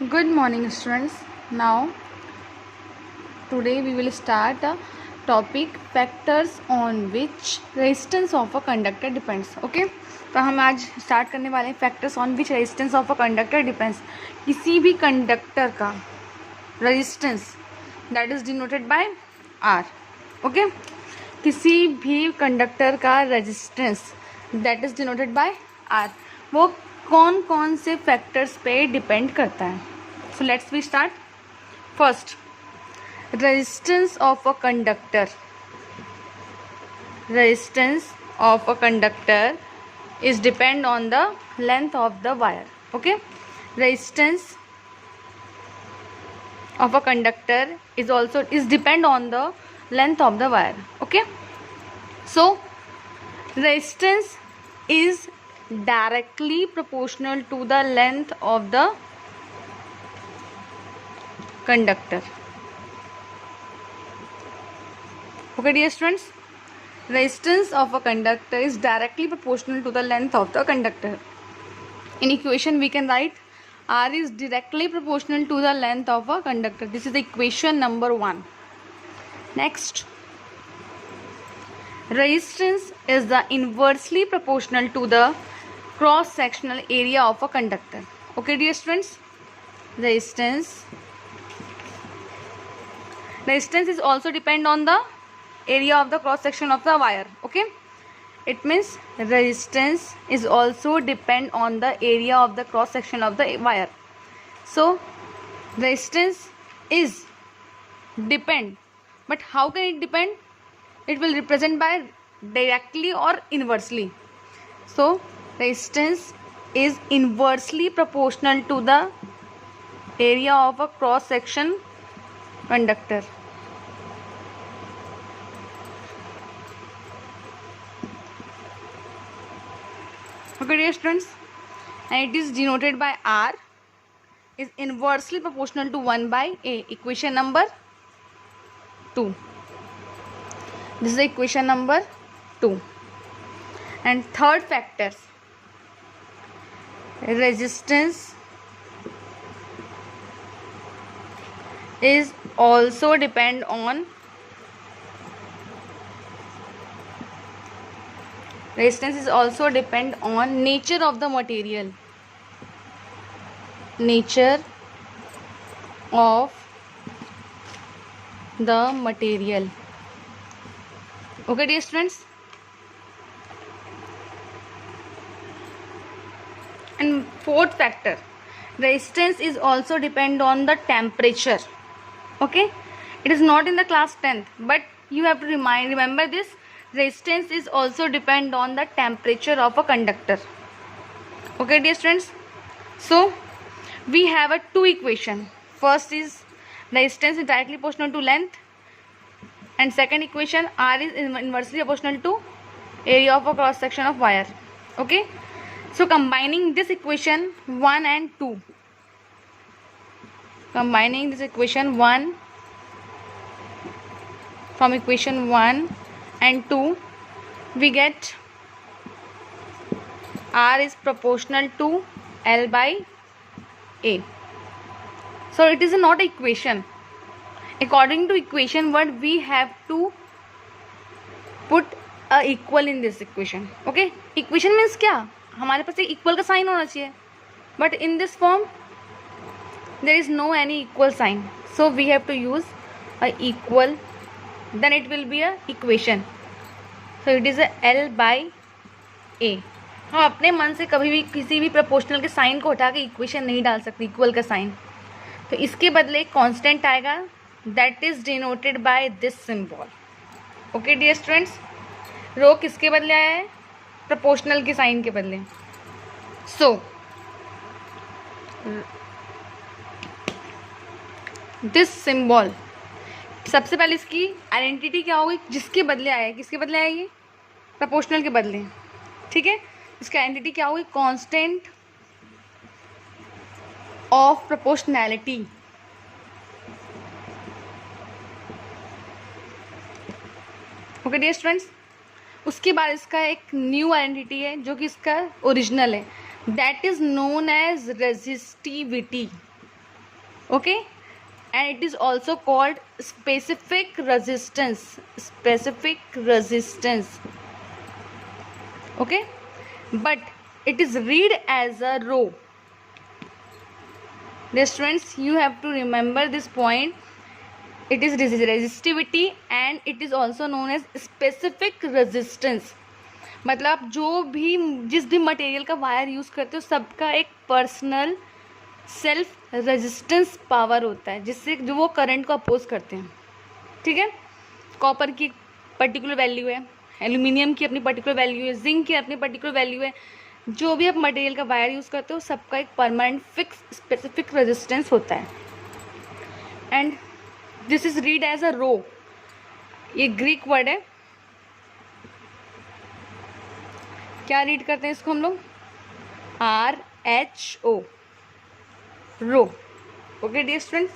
Good morning, students. Now, today we will start a topic factors on which resistance of a conductor depends. Okay? तो हम आज start करने वाले हैं factors on which resistance of a conductor depends. किसी भी conductor का resistance that is denoted by R. Okay, किसी भी कंडक्टर का resistance that is denoted by R वो कौन कौन से फैक्टर्स पे डिपेंड करता है. So let's we start. First, resistance of a conductor. Resistance of a conductor is depend on the length of the wire. Okay, resistance of a conductor is depend on the length of the wire. Okay, so resistance is directly proportional to the length of the conductor. Okay, dear students, resistance of a conductor is directly proportional to the length of the conductor. In equation we can write R is directly proportional to the length of a conductor. This is the equation number 1. Next, resistance is the inversely proportional to the cross sectional area of a conductor. Okay, dear students, resistance is also depend on the area of the cross section of the wire. Okay, it means resistance is also depend on the area of the cross section of the wire. So resistance is depend, but how can it depend? It will represent by directly or inversely. So resistance is inversely proportional to the area of a cross section conductor. Okay, dear students, and it is denoted by R is inversely proportional to 1 by A. Equation number 2. This is the equation number 2. And third factor, resistance is also depend on nature of the material. Nature of the material. Okay, dear students. And fourth factor, resistance is also depend on the temperature. Okay, it is not in the class 10th, but you have to remember this. Resistance is also depend on the temperature of a conductor. Okay, dear students, so we have a two equation. First is resistance is directly proportional to length, and second equation R is inversely proportional to area of a cross section of wire. Okay, so combining this equation 1 and 2, combining this equation 1 from equation 1 and 2, we get R is proportional to L by A. So it is not an equation. According to equation 1, we have to put a equal in this equation. Okay, equation means क्या, हमारे पास एक equal का sign होना चाहिए, but in this form there is no any equal sign, so we have to use a equal, then it will be a equation. So it is a L by A. हम अपने मन से कभी भी किसी भी प्रोपोर्शनल के sign को हटा के इक्वेशन नहीं डाल सकते इक्वल का साइन, तो इसके बदले एक कांस्टेंट आएगा that is denoted by this symbol. Okay dear students, rho किसके बदले आया है? प्रोपोर्शनल के साइन के बदले. सो दिस सिंबल, सबसे पहले इसकी आइडेंटिटी क्या होगी? जिसके बदले आया है, किसके बदले आया? ये प्रोपोर्शनल के बदले. ठीक है, इसकी आइडेंटिटी क्या होगी? Constant of proportionality. Okay dear students, उसके बाद इसका एक न्यू आइडेंटिटी है जो कि इसका ओरिजिनल है, that is known as resistivity. okay, and it is also called specific resistance, okay, but it is read as a rho. Dear students, you have to remember this point. It is resistivity and it is also known as specific resistance. मतलब जो भी जिस भी material का wire use करते हो सबका एक पर्सनल सेल्फ रेजिस्टेंस पावर होता है, जिससे जो वो करंट को अपोज करते हैं, ठीक है. कॉपर की पर्टिकुलर वैल्यू है, एल्यूमिनियम की अपनी पर्टिकुलर वैल्यू है, जिंक की अपनी पर्टिकुलर वैल्यू है. जो भी आप मटेरियल का वायर यूज़ करते हो सबका एक परमानेंट फिक्स स्पेसिफिक रेजिस्टेंस होता है. And this is read as a rho. ये ग्रीक वर्ड है. क्या रीड करते हैं इसको हम लोग? RHO, rho. Okay dear students.